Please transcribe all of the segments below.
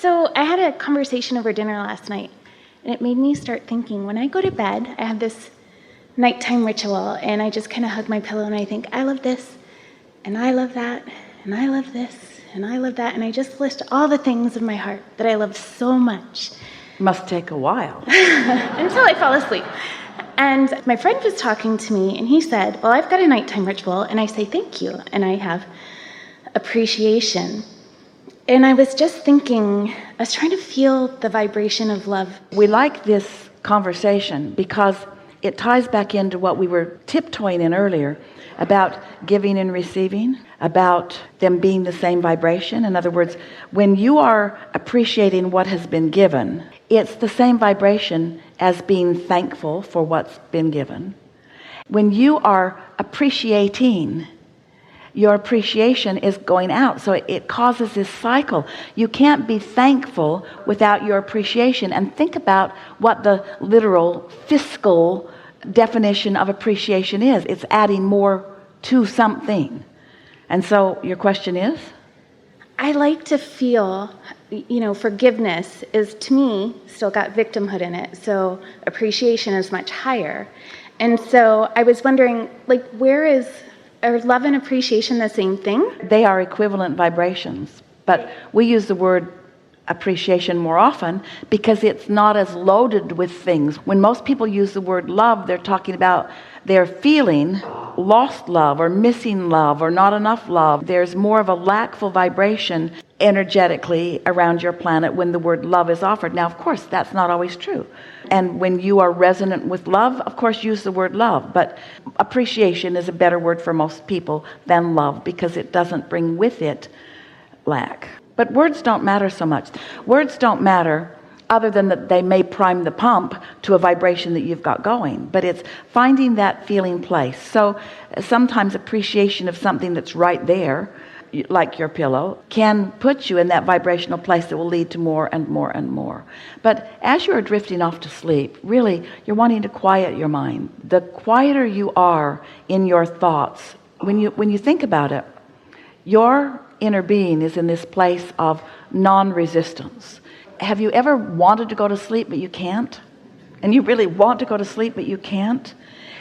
So I had a conversation over dinner last night, and it made me start thinking, when I go to bed, I have this nighttime ritual, and I just kind of hug my pillow and I think, I love this, and I love that, and I love this, and I love that, and I just list all the things in my heart that I love so much. Must take a while. Until I fall asleep. And my friend was talking to me, and he said, well, I've got a nighttime ritual, and I say thank you, and I have appreciation. And I was just thinking, I was trying to feel the vibration of love. We like this conversation because it ties back into what we were tiptoeing in earlier about giving and receiving, about them being the same vibration. In other words, when you are appreciating what has been given, it's the same vibration as being thankful for what's been given. When you are appreciating, your appreciation is going out, so it causes this cycle. You can't be thankful without your appreciation. And think about what the literal fiscal definition of appreciation is. It's adding more to something. And so your question is? I like to feel, forgiveness is, to me, still got victimhood in it, so appreciation is much higher. And so I was wondering, are love and appreciation the same thing? They are equivalent vibrations, but we use the word appreciation more often because it's not as loaded with things. When most people use the word love, they're talking about they're feeling lost love or missing love or not enough love. There's more of a lackful vibration energetically around your planet when the word love is offered. Now, of course, that's not always true. And when you are resonant with love, of course, use the word love. But appreciation is a better word for most people than love because it doesn't bring with it lack. But words don't matter so much. Words don't matter other than that they may prime the pump to a vibration that you've got going. But it's finding that feeling place. So sometimes appreciation of something that's right there, like your pillow, can put you in that vibrational place that will lead to more and more and more. But as you are drifting off to sleep, really, you're wanting to quiet your mind. The quieter you are in your thoughts, when you think about it, your inner being is in this place of non-resistance. Have you ever wanted to go to sleep but you can't? And you really want to go to sleep but you can't?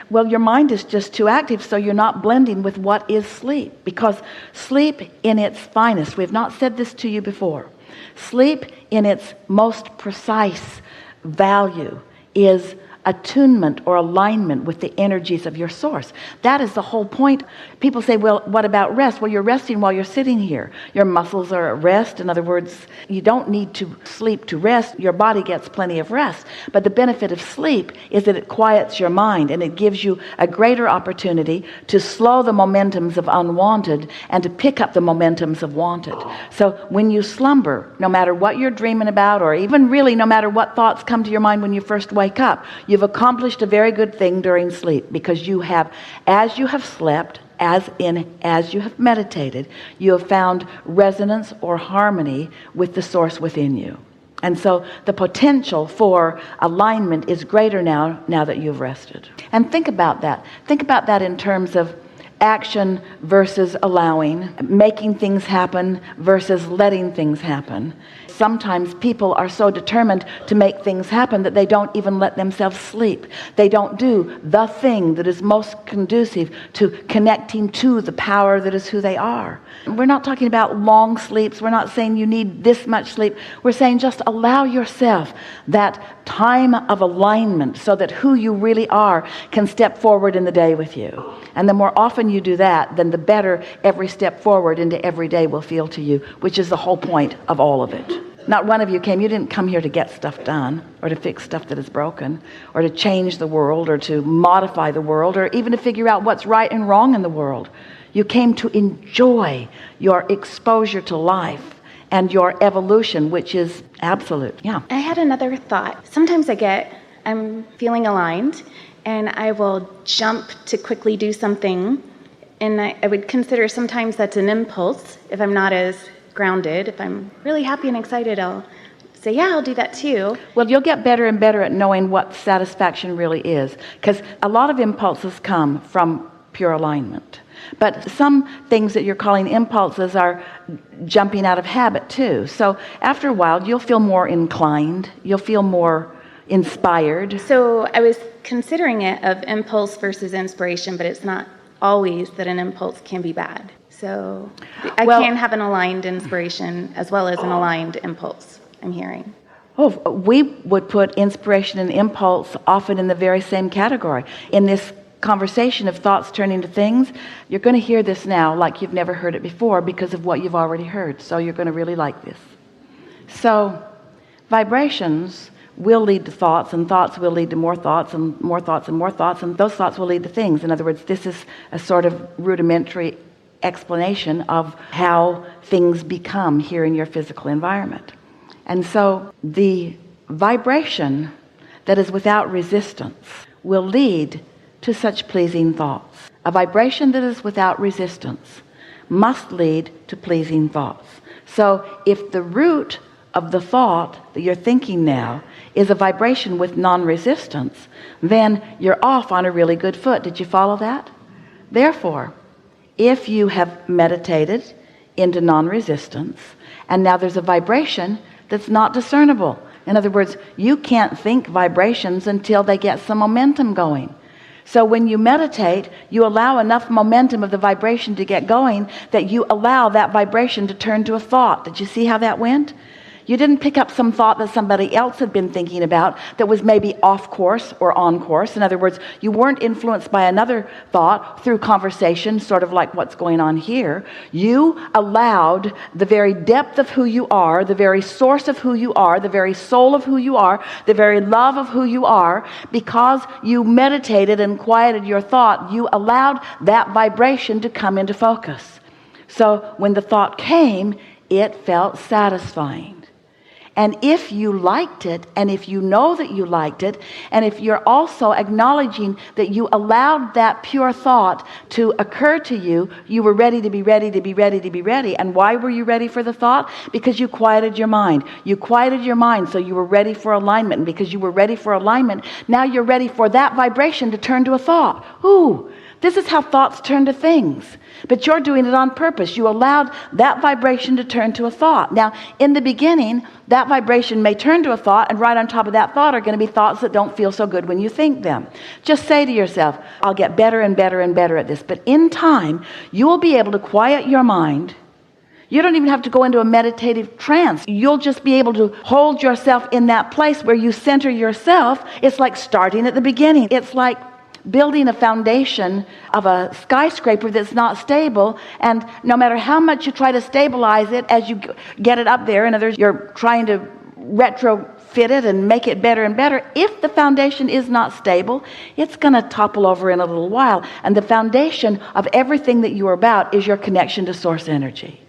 Well, your mind is just too active, so you're not blending with what is sleep. Because sleep in its finest, we've not said this to you before, sleep in its most precise value is attunement or alignment with the energies of your source. That is the whole point. People say, well, what about rest? Well, you're resting while you're sitting here. Your muscles are at rest. In other words, you don't need to sleep to rest. Your body gets plenty of rest. But the benefit of sleep is that it quiets your mind and it gives you a greater opportunity to slow the momentums of unwanted and to pick up the momentums of wanted. So when you slumber, no matter what you're dreaming about, or even really no matter what thoughts come to your mind when you first wake up, you've accomplished a very good thing during sleep, because you have, as you have slept, as you have meditated, you have found resonance or harmony with the source within you. And so the potential for alignment is greater now that you've rested. And think about that. Think about that in terms of action versus allowing, making things happen versus letting things happen. Sometimes people are so determined to make things happen that they don't even let themselves sleep. They don't do the thing that is most conducive to connecting to the power that is who they are. We're not talking about long sleeps. We're not saying you need this much sleep. We're saying just allow yourself that time of alignment so that who you really are can step forward in the day with you. And the more often you do that, then the better every step forward into every day will feel to you, which is the whole point of all of it. Not one of you didn't come here to get stuff done, or to fix stuff that is broken, or to change the world, or to modify the world, or even to figure out what's right and wrong in the world. You came to enjoy your exposure to life and your evolution, which is absolute. Yeah. I had another thought. Sometimes I'm feeling aligned, and I will jump to quickly do something, and I would consider sometimes that's an impulse if I'm not as grounded. If I'm really happy and excited, I'll say, yeah, I'll do that too. Well, you'll get better and better at knowing what satisfaction really is, because a lot of impulses come from pure alignment. But some things that you're calling impulses are jumping out of habit too. So after a while, you'll feel more inclined. You'll feel more inspired. So I was considering it of impulse versus inspiration, but it's not always that an impulse can be bad. So I can have an aligned inspiration as well as an aligned impulse, I'm hearing. Oh, we would put inspiration and impulse often in the very same category. In this conversation of thoughts turning to things, you're going to hear this now like you've never heard it before because of what you've already heard. So you're going to really like this. So vibrations will lead to thoughts, and thoughts will lead to more thoughts, and more thoughts, and more thoughts, and those thoughts will lead to things. In other words, this is a sort of rudimentary explanation of how things become here in your physical environment. And so the vibration that is without resistance will lead to such pleasing thoughts. A vibration that is without resistance must lead to pleasing thoughts. So if the root of the thought that you're thinking now is a vibration with non-resistance, then you're off on a really good foot. Did you follow that? Therefore, if you have meditated into non-resistance, and now there's a vibration that's not discernible. In other words, you can't think vibrations until they get some momentum going. So when you meditate, you allow enough momentum of the vibration to get going that you allow that vibration to turn to a thought. Did you see how that went? You didn't pick up some thought that somebody else had been thinking about that was maybe off course or on course. In other words, you weren't influenced by another thought through conversation, sort of like what's going on here. You allowed the very depth of who you are, the very source of who you are, the very soul of who you are, the very love of who you are, because you meditated and quieted your thought, you allowed that vibration to come into focus. So when the thought came, it felt satisfying. And if you liked it, and if you know that you liked it, and if you're also acknowledging that you allowed that pure thought to occur to you, you were ready to be ready to be ready to be ready. And why were you ready for the thought? Because you quieted your mind. You quieted your mind, so you were ready for alignment. And because you were ready for alignment, now you're ready for that vibration to turn to a thought. Ooh, this is how thoughts turn to things. But you're doing it on purpose. You allowed that vibration to turn to a thought. Now, in the beginning, that vibration may turn to a thought, and right on top of that thought are going to be thoughts that don't feel so good when you think them. Just say to yourself, I'll get better and better and better at this. But in time, you will be able to quiet your mind. You don't even have to go into a meditative trance. You'll just be able to hold yourself in that place where you center yourself. It's like starting at the beginning. It's like building a foundation of a skyscraper that's not stable, and no matter how much you try to stabilize it as you get it up there, in other words, you're trying to retrofit it and make it better and better, if the foundation is not stable, it's going to topple over in a little while. And the foundation of everything that you are about is your connection to source energy,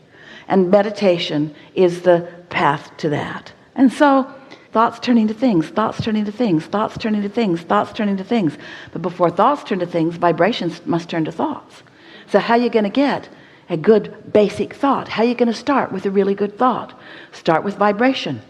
and meditation is the path to that. And so thoughts turning to things, thoughts turning to things, thoughts turning to things, thoughts turning to things. But before thoughts turn to things, vibrations must turn to thoughts. So how are you going to get a good basic thought? How are you going to start with a really good thought? Start with vibration.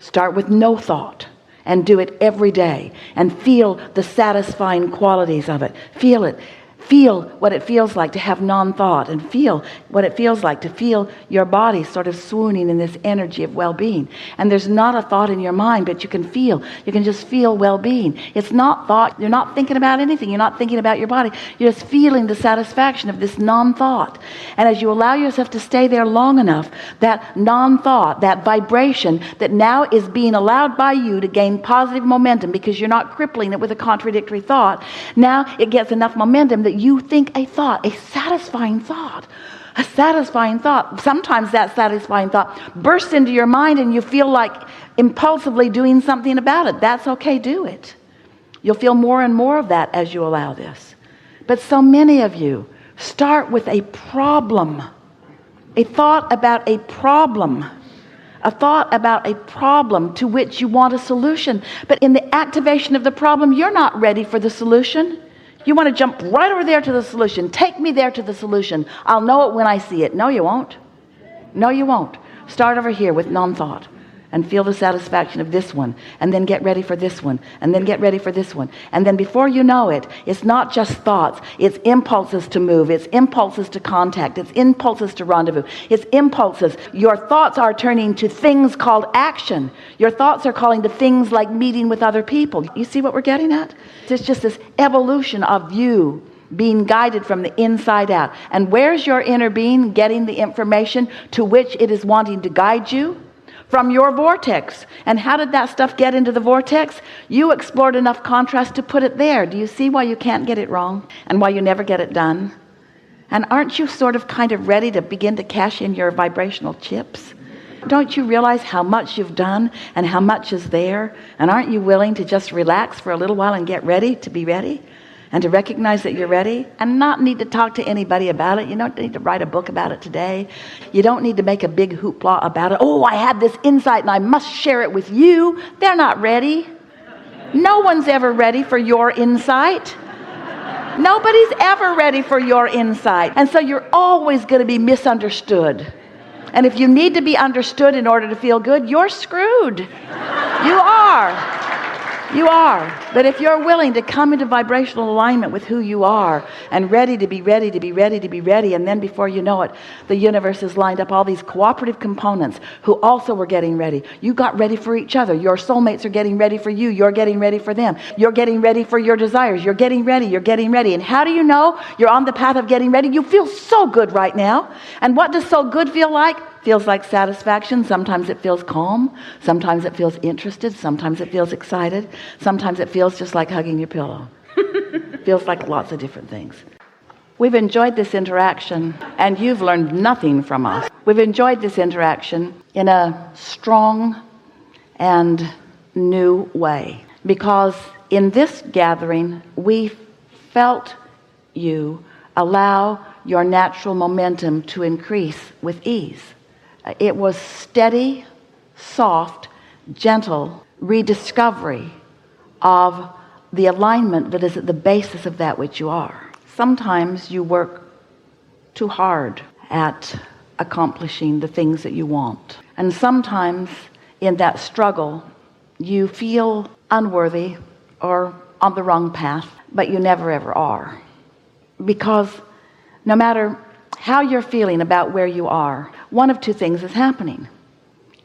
Start with no thought. And do it every day. And feel the satisfying qualities of it. Feel it. Feel what it feels like to have non-thought, and feel what it feels like to feel your body sort of swooning in this energy of well-being. And there's not a thought in your mind, but you can just feel well-being. It's not thought. You're not thinking about anything. You're not thinking about your body. You're just feeling the satisfaction of this non-thought. And as you allow yourself to stay there long enough, that non-thought, that vibration that now is being allowed by you to gain positive momentum, because you're not crippling it with a contradictory thought, now it gets enough momentum that you think a thought, a satisfying thought. A satisfying thought. Sometimes that satisfying thought bursts into your mind and you feel like impulsively doing something about it. That's okay, do it. You'll feel more and more of that as you allow this. But so many of you start with a problem. A thought about a problem. A thought about a problem to which you want a solution. But in the activation of the problem, you're not ready for the solution. You want to jump right over there to the solution. Take me there to the solution. I'll know it when I see it. No, you won't. No, you won't. Start over here with non-thought. and feel the satisfaction of this one, and then get ready for this one, and then get ready for this one. And then before you know it, it's not just thoughts, it's impulses to move, it's impulses to contact, it's impulses to rendezvous, it's impulses. Your thoughts are turning to things called action. Your thoughts are calling to things like meeting with other people. You see what we're getting at? It's just this evolution of you being guided from the inside out. And where's your inner being getting the information to which it is wanting to guide you? From your vortex. And how did that stuff get into the vortex? You explored enough contrast to put it there. Do you see why you can't get it wrong and why you never get it done? And aren't you sort of kind of ready to begin to cash in your vibrational chips? Don't you realize how much you've done and how much is there? And aren't you willing to just relax for a little while and get ready to be ready? And to recognize that you're ready and not need to talk to anybody about it. You don't need to write a book about it today. You don't need to make a big hoopla about it. Oh, I had this insight and I must share it with you. They're not ready. No one's ever ready for your insight. Nobody's ever ready for your insight. And so you're always going to be misunderstood. And if you need to be understood in order to feel good, you're screwed. You are. You are. But if you're willing to come into vibrational alignment with who you are and ready to be ready to be ready to be ready, and then before you know it, the universe has lined up all these cooperative components who also were getting ready. You got ready for each other. Your soulmates are getting ready for you. You're getting ready for them. You're getting ready for your desires. You're getting ready. You're getting ready. And how do you know you're on the path of getting ready? You feel so good right now. And what does so good feel like? Feels like satisfaction. Sometimes it feels calm. Sometimes it feels interested. Sometimes it feels excited. Sometimes it feels just like hugging your pillow. Feels like lots of different things. We've enjoyed this interaction, and you've learned nothing from us. We've enjoyed this interaction in a strong and new way, because in this gathering, we felt you allow your natural momentum to increase with ease. It was steady, soft, gentle rediscovery of the alignment that is at the basis of that which you are. Sometimes you work too hard at accomplishing the things that you want. And sometimes in that struggle, you feel unworthy or on the wrong path, but you never ever are. Because no matter how you're feeling about where you are, one of two things is happening.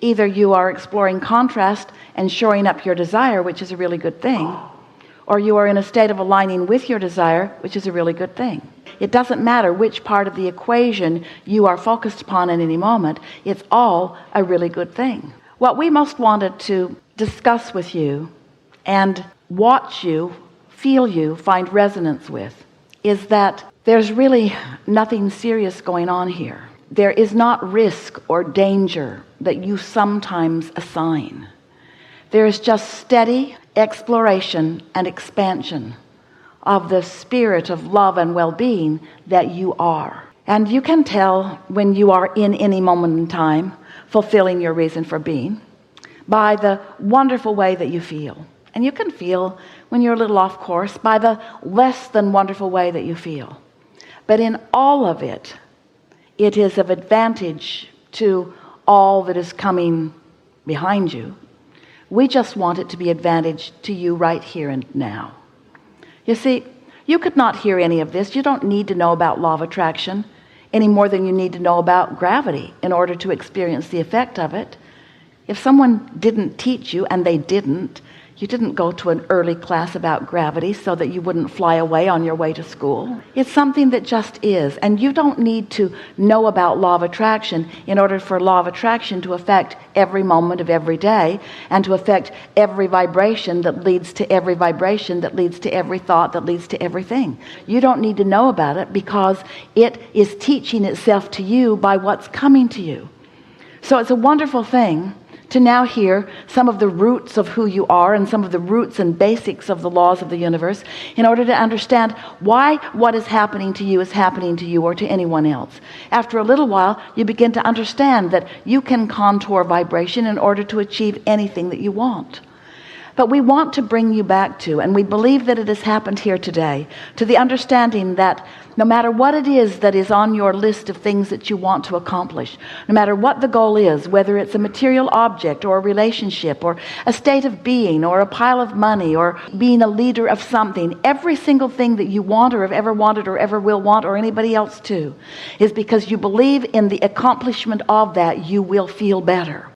Either you are exploring contrast and shoring up your desire, which is a really good thing, or you are in a state of aligning with your desire, which is a really good thing. It doesn't matter which part of the equation you are focused upon at any moment. It's all a really good thing. What we most wanted to discuss with you and watch you, feel you, find resonance with is that there's really nothing serious going on here. There is not risk or danger that you sometimes assign. There is just steady exploration and expansion of the spirit of love and well-being that you are. And you can tell when you are in any moment in time fulfilling your reason for being by the wonderful way that you feel. And you can feel when you're a little off course by the less than wonderful way that you feel. But in all of it, it is of advantage to all that is coming behind you. We just want it to be advantage to you right here and now. You see, you could not hear any of this. You don't need to know about law of attraction any more than you need to know about gravity in order to experience the effect of it. If someone didn't teach you, and they didn't, you didn't go to an early class about gravity so that you wouldn't fly away on your way to school. It's something that just is. And you don't need to know about law of attraction in order for law of attraction to affect every moment of every day and to affect every vibration that leads to every vibration that leads to every thought that leads to everything. You don't need to know about it because it is teaching itself to you by what's coming to you. So it's a wonderful thing to now hear some of the roots of who you are and some of the roots and basics of the laws of the universe in order to understand why what is happening to you or to anyone else. After a little while, you begin to understand that you can contour vibration in order to achieve anything that you want. But we want to bring you back to, and we believe that it has happened here today, to the understanding that no matter what it is that is on your list of things that you want to accomplish, no matter what the goal is, whether it's a material object or a relationship or a state of being or a pile of money or being a leader of something, every single thing that you want or have ever wanted or ever will want, or anybody else too, is because you believe in the accomplishment of that, you will feel better.